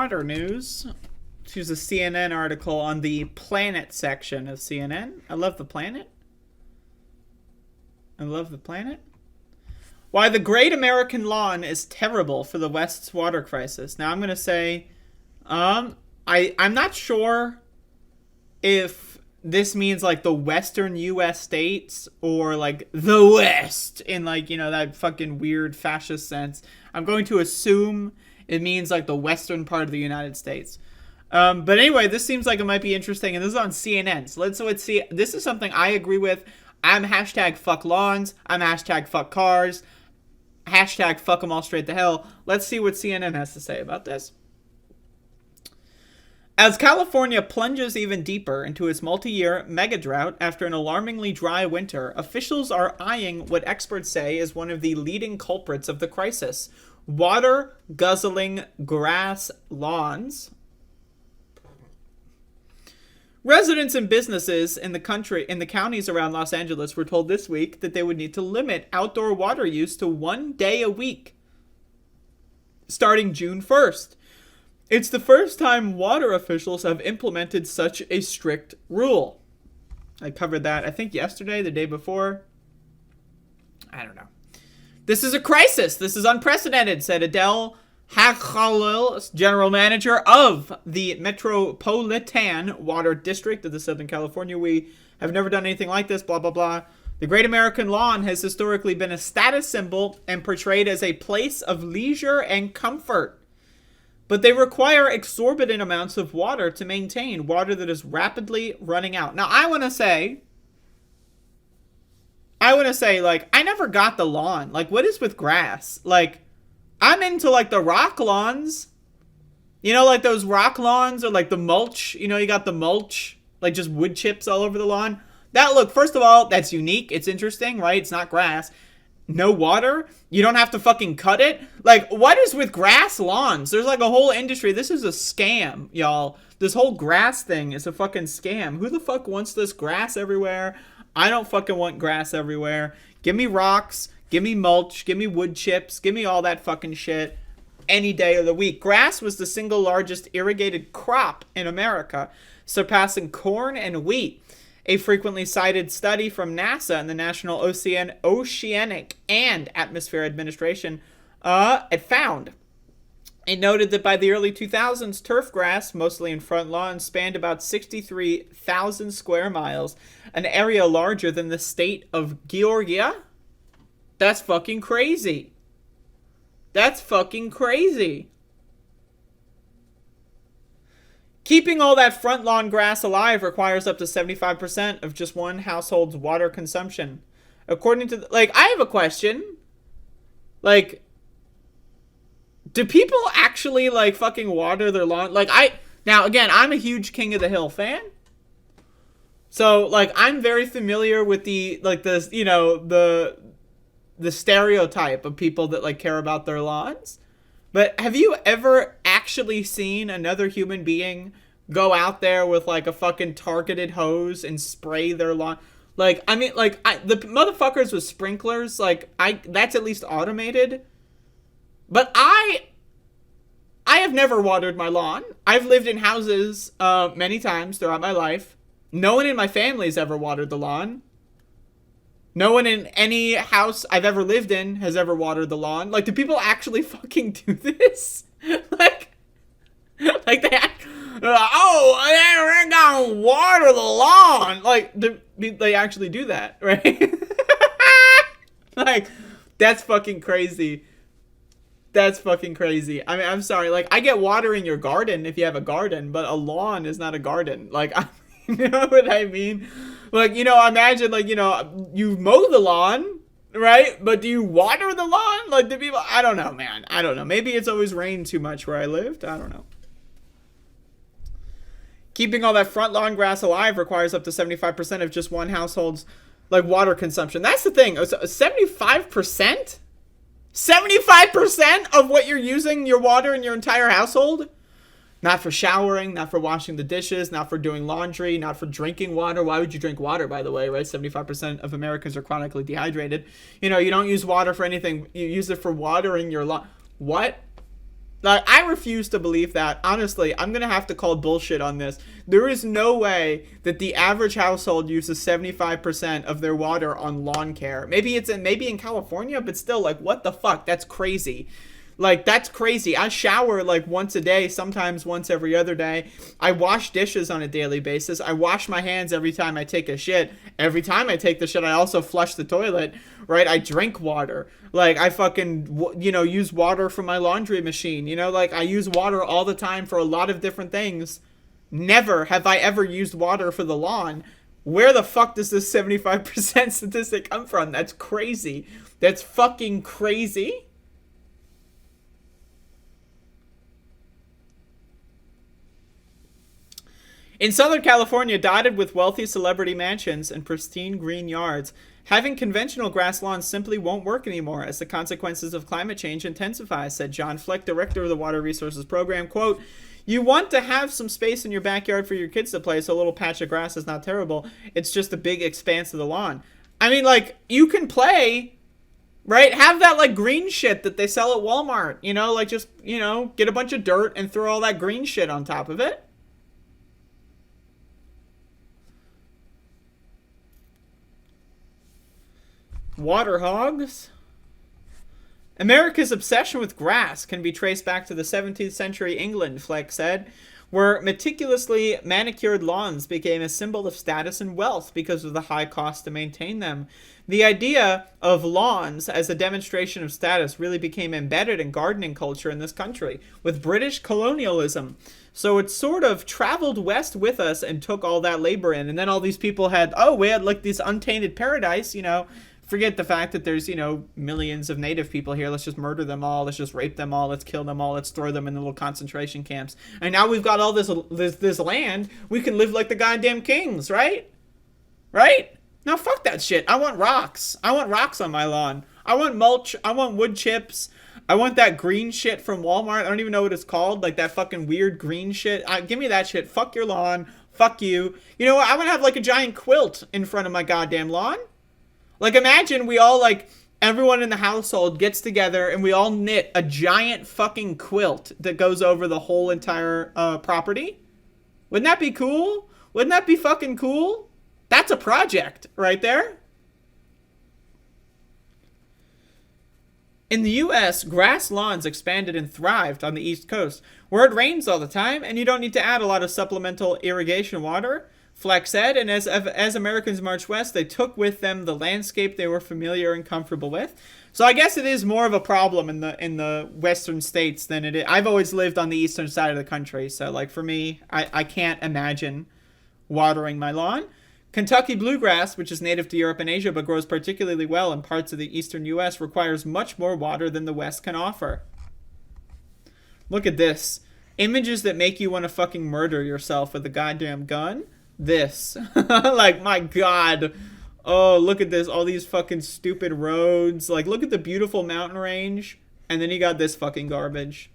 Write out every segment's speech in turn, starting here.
water news. Here's a CNN article on the planet section of CNN. I love the planet. I love the planet. Why the Great American Lawn is terrible for the West's water crisis. Now I'm going to say, I'm not sure if this means like the western U.S. states or like the West in like, you know, that fucking weird fascist sense. I'm going to assume it means like the western part of the United States. But anyway, this seems like it might be interesting, and this is on CNN. So let's see. This is something I agree with. I'm hashtag fuck lawns. I'm hashtag fuck cars. Hashtag fuck them all straight to hell. Let's see what CNN has to say about this. As California plunges even deeper into its multi-year mega drought after an alarmingly dry winter, officials are eyeing what experts say is one of the leading culprits of the crisis: water-guzzling grass lawns. Residents and businesses in the counties around Los Angeles were told this week that they would need to limit outdoor water use to 1 day a week starting June 1st. It's the first time water officials have implemented such a strict rule. I covered that, I think, yesterday, the day before. I don't know. This is a crisis. This is unprecedented, said Adele Hakhalil, general manager of the Metropolitan Water District of the Southern California. We have never done anything like this, blah, blah, blah. The Great American Lawn has historically been a status symbol and portrayed as a place of leisure and comfort. But they require exorbitant amounts of water to maintain, water that is rapidly running out. Now, I want to say, like, I never got the lawn. Like, what is with grass? Like, I'm into, like, the rock lawns. You know, like those rock lawns or, like, the mulch. You know, you got the mulch, like, just wood chips all over the lawn. That, look, first of all, that's unique. It's interesting, right? It's not grass. No water. You don't have to fucking cut it. Like, what is with grass lawns? There's, like, a whole industry. This is a scam, y'all. This whole grass thing is a fucking scam. Who the fuck wants this grass everywhere? I don't fucking want grass everywhere. Give me rocks. Give me mulch, give me wood chips, give me all that fucking shit any day of the week. Grass was the single largest irrigated crop in America, surpassing corn and wheat. A frequently cited study from NASA and the National Oceanic and Atmosphere Administration it noted that by the early 2000s, turf grass, mostly in front lawns, spanned about 63,000 square miles, an area larger than the state of Georgia. That's fucking crazy. That's fucking crazy. Keeping all that front lawn grass alive requires up to 75% of just one household's water consumption. According to, like, I have a question. Like, do people actually, like, fucking water their lawn? Like, now, again, I'm a huge King of the Hill fan. So, like, I'm very familiar with the, like, the, you know, the stereotype of people that, like, care about their lawns. But have you ever actually seen another human being go out there with, like, a fucking targeted hose and spray their lawn? Like, I mean, like, the motherfuckers with sprinklers, like, that's at least automated. But I have never watered my lawn. I've lived in houses many times throughout my life. No one in my family has ever watered the lawn. No one in any house I've ever lived in has ever watered the lawn. Like, do people actually fucking do this? like they, they're gonna water the lawn. Like, they actually do that, right? Like, that's fucking crazy. That's fucking crazy. I mean, I'm sorry. Like, I get water in your garden if you have a garden, but a lawn is not a garden. Like, you know what I mean? Like, you know, imagine, like, you know, you mow the lawn, right? But do you water the lawn? Like, do people... I don't know, man. I don't know. Maybe it's always rained too much where I lived. I don't know. Keeping all that front lawn grass alive requires up to 75% of just one household's, like, water consumption. That's the thing. 75%? 75% of what you're using your water in your entire household? Not for showering, not for washing the dishes, not for doing laundry, not for drinking water. Why would you drink water, by the way, right? 75% of Americans are chronically dehydrated. You know, you don't use water for anything. You use it for watering your lawn. What? Like, I refuse to believe that. Honestly, I'm gonna have to call bullshit on this. There is no way that the average household uses 75% of their water on lawn care. Maybe in California, but still, like, what the fuck? That's crazy. Like, that's crazy. I shower like once a day, sometimes once every other day. I wash dishes on a daily basis. I wash my hands every time I take a shit. Every time I take the shit, I also flush the toilet, right? I drink water. Like, I fucking, use water for my laundry machine. Like, I use water all the time for a lot of different things. Never have I ever used water for the lawn. Where the fuck does this 75% statistic come from? That's crazy. That's fucking crazy. In Southern California, dotted with wealthy celebrity mansions and pristine green yards, having conventional grass lawns simply won't work anymore as the consequences of climate change intensify, said John Fleck, director of the Water Resources Program. Quote, "You want to have some space in your backyard for your kids to play, so a little patch of grass is not terrible. It's just a big expanse of the lawn." I mean, like, you can play, right? Have that, like, green shit that they sell at Walmart. Like, just, get a bunch of dirt and throw all that green shit on top of it. Water hogs. America's obsession with grass can be traced back to the 17th century England, Fleck said, where meticulously manicured lawns became a symbol of status and wealth because of the high cost to maintain them. The idea of lawns as a demonstration of status really became embedded in gardening culture in this country with British colonialism. So it sort of traveled west with us and took all that labor in. And then all these people we had like this untainted paradise, Forget the fact that there's, millions of native people here. Let's just murder them all. Let's just rape them all. Let's kill them all. Let's throw them in the little concentration camps. And now we've got all this land. We can live like the goddamn kings, right? Right? No, fuck that shit. I want rocks. I want rocks on my lawn. I want mulch. I want wood chips. I want that green shit from Walmart. I don't even know what it's called. Like that fucking weird green shit. Give me that shit. Fuck your lawn. Fuck you. You know what? I want to have like a giant quilt in front of my goddamn lawn. Like, imagine we all, everyone in the household gets together and we all knit a giant fucking quilt that goes over the whole entire property. Wouldn't that be cool? Wouldn't that be fucking cool? That's a project right there. In the U.S., grass lawns expanded and thrived on the East Coast, where it rains all the time and you don't need to add a lot of supplemental irrigation water, Fleck said, and as Americans marched west, they took with them the landscape they were familiar and comfortable with. So I guess it is more of a problem in the western states than it is. I've always lived on the eastern side of the country, so like for me, I can't imagine watering my lawn. Kentucky bluegrass, which is native to Europe and Asia but grows particularly well in parts of the eastern U.S., requires much more water than the West can offer. Look at this. Images that make you want to fucking murder yourself with a goddamn gun. This. Like, my God. Oh, look at this. All these fucking stupid roads. Like, look at the beautiful mountain range. And then you got this fucking garbage.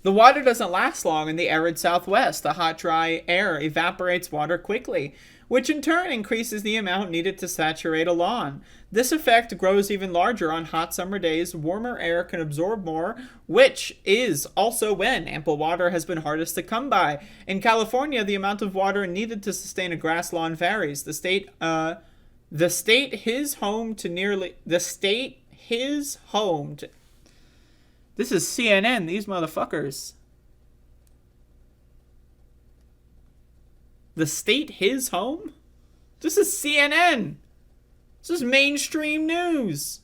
The water doesn't last long in the arid Southwest. The hot, dry air evaporates water quickly, which in turn increases the amount needed to saturate a lawn. This effect grows even larger on hot summer days. Warmer air can absorb more, which is also when ample water has been hardest to come by. In California, the amount of water needed to sustain a grass lawn varies. The state his home to... This is CNN, these motherfuckers. The state his home? This is CNN. This is mainstream news.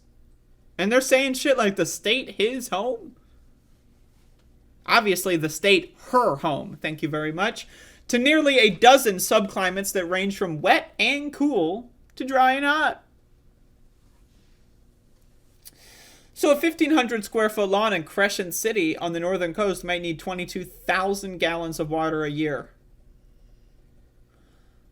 And they're saying shit like the state his home? Obviously, the state her home, thank you very much, to nearly a dozen subclimates that range from wet and cool to dry and hot. So a 1,500 square foot lawn in Crescent City on the northern coast might need 22,000 gallons of water a year.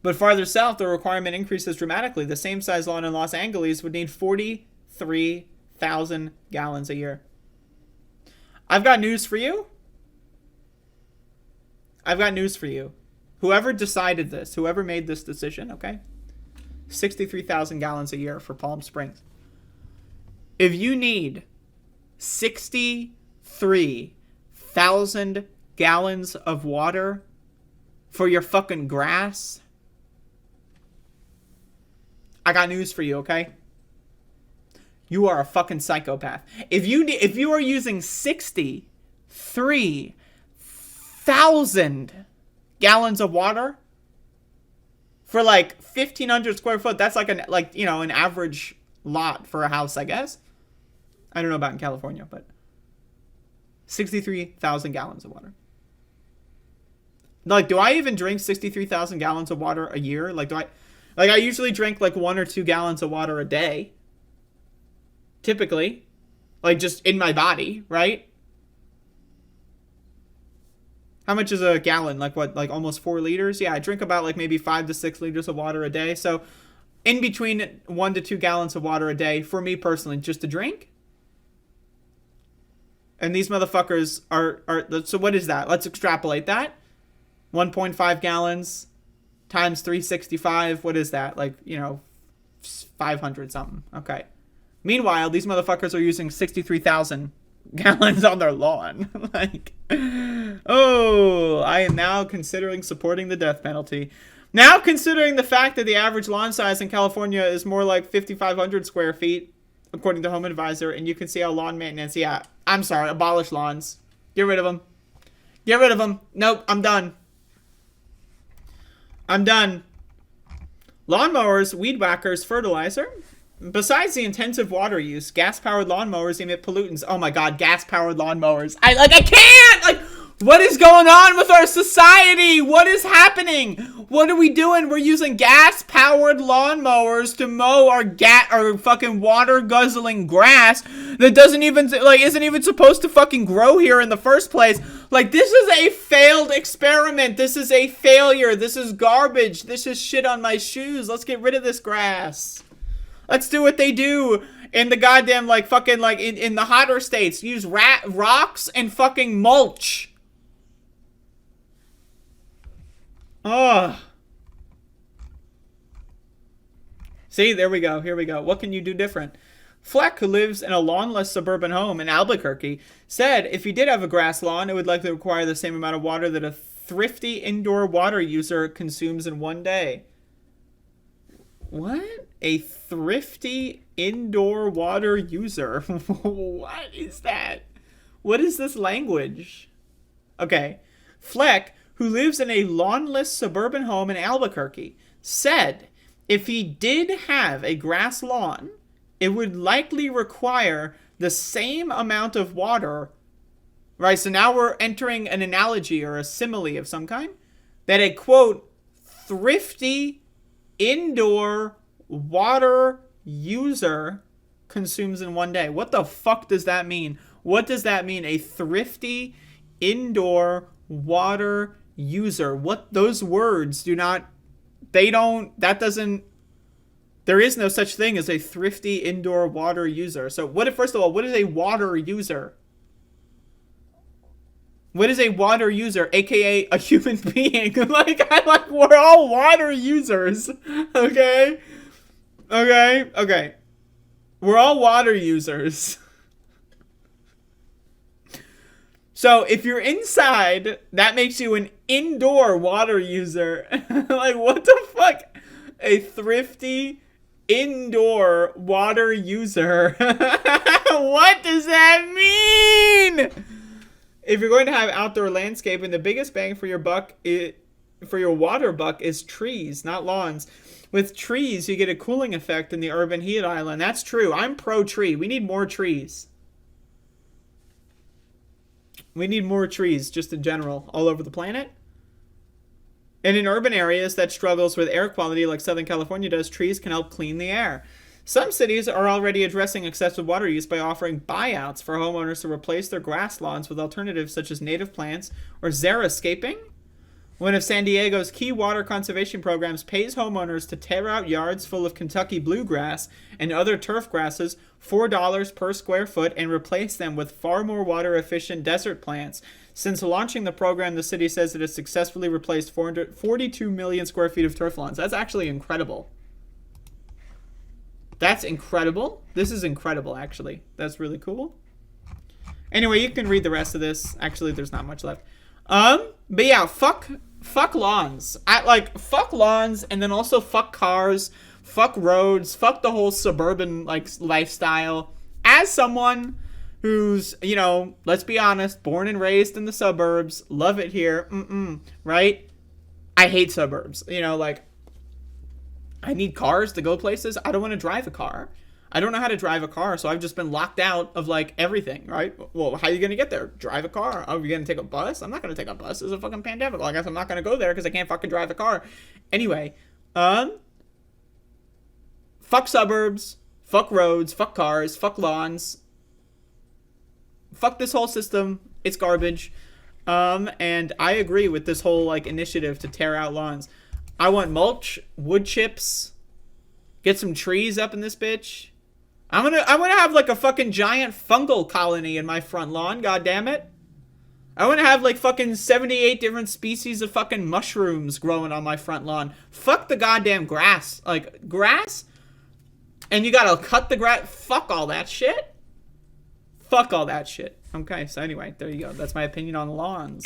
But farther south, the requirement increases dramatically. The same size lawn in Los Angeles would need 43,000 gallons a year. I've got news for you. Whoever decided this, whoever made this decision, okay? 63,000 gallons a year for Palm Springs. If you need 60 63,000 gallons of water for your fucking grass? I got news for you, okay? You are a fucking psychopath. If you are using 63,000 gallons of water for like 1,500 square foot, that's like an average lot for a house, I guess. I don't know about in California, but 63,000 gallons of water. Like, do I even drink 63,000 gallons of water a year? Like, I usually drink like 1 or 2 gallons of water a day. Typically. Like, just in my body, right? How much is a gallon? Like what? Like almost 4 liters? Yeah, I drink about like maybe 5 to 6 liters of water a day. So, in between 1 to 2 gallons of water a day for me personally, just to drink. And these motherfuckers are so what is that? Let's extrapolate that. 1.5 gallons times 365. What is that? Like, 500 something. Okay. Meanwhile, these motherfuckers are using 63,000 gallons on their lawn. Like, oh, I am now considering supporting the death penalty. Now considering the fact that the average lawn size in California is more like 5,500 square feet, according to Home Advisor, and you can see how lawn maintenance, yeah, I'm sorry, abolish lawns. Get rid of them. Get rid of them. Nope, I'm done. I'm done. Lawnmowers, weed whackers, fertilizer. Besides the intensive water use, gas-powered lawnmowers emit pollutants. Oh my god, gas-powered lawnmowers. I can't! Like, what is going on with our society? What is happening? What are we doing? We're using gas-powered lawnmowers to mow our fucking water-guzzling grass that doesn't even, like, isn't even supposed to fucking grow here in the first place. Like, this is a failed experiment. This is a failure. This is garbage. This is shit on my shoes. Let's get rid of this grass. Let's do what they do in the goddamn, like, fucking, like, in the hotter states. Use rocks and fucking mulch. Ugh. See, there we go. Here we go. What can you do different? Fleck, who lives in a lawnless suburban home in Albuquerque, said if he did have a grass lawn, it would likely require the same amount of water that a thrifty indoor water user consumes in one day. What? A thrifty indoor water user? What is that? What is this language? Okay. Fleck, who lives in a lawnless suburban home in Albuquerque, said if he did have a grass lawn, it would likely require the same amount of water. Right, so now we're entering an analogy or a simile of some kind. That a, quote, thrifty indoor water user consumes in one day. What the fuck does that mean? What does that mean? A thrifty indoor water user. What those words do not, they don't, that doesn't, there is no such thing as a thrifty indoor water user. So what if, first of all, what is a water user? What is a water user, aka a human being? like we're all water users. Okay? Okay. We're all water users. So if you're inside, that makes you an indoor water user. Like, what the fuck? A thrifty indoor water user. What does that mean? If you're going to have outdoor landscaping, the biggest bang for your buck, for your water buck, is trees, not lawns. With trees, you get a cooling effect in the urban heat island. That's true. I'm pro-tree. We need more trees. We need more trees, just in general, all over the planet. And in urban areas that struggles with air quality like Southern California does, trees can help clean the air. Some cities are already addressing excessive water use by offering buyouts for homeowners to replace their grass lawns with alternatives such as native plants or xeriscaping. One of San Diego's key water conservation programs pays homeowners to tear out yards full of Kentucky bluegrass and other turf grasses $4 per square foot and replace them with far more water-efficient desert plants. Since launching the program, the city says it has successfully replaced 442 million square feet of turf lawns. That's actually incredible. That's incredible. This is incredible, actually. That's really cool. Anyway, you can read the rest of this. Actually, there's not much left. But yeah, fuck lawns. Fuck lawns, and then also fuck cars, fuck roads, fuck the whole suburban, like, lifestyle. As someone who's, you know, let's be honest, born and raised in the suburbs, love it here, right? I hate suburbs. You know, like, I need cars to go places. I don't want to drive a car. I don't know how to drive a car, so I've just been locked out of, like, everything, right? Well, how are you going to get there? Drive a car. Are you going to take a bus? I'm not going to take a bus. It's a fucking pandemic. Well, I guess I'm not going to go there because I can't fucking drive a car. Anyway, fuck suburbs, fuck roads, fuck cars, fuck lawns. Fuck this whole system. It's garbage. And I agree with this whole, like, initiative to tear out lawns. I want mulch, wood chips, get some trees up in this bitch. I'm gonna have, like, a fucking giant fungal colony in my front lawn, god damn it. I want to have, like, fucking 78 different species of fucking mushrooms growing on my front lawn. Fuck the goddamn grass. Like, grass? And you gotta cut the grass? Fuck all that shit. Fuck all that shit. Okay, so anyway, there you go. That's my opinion on lawns.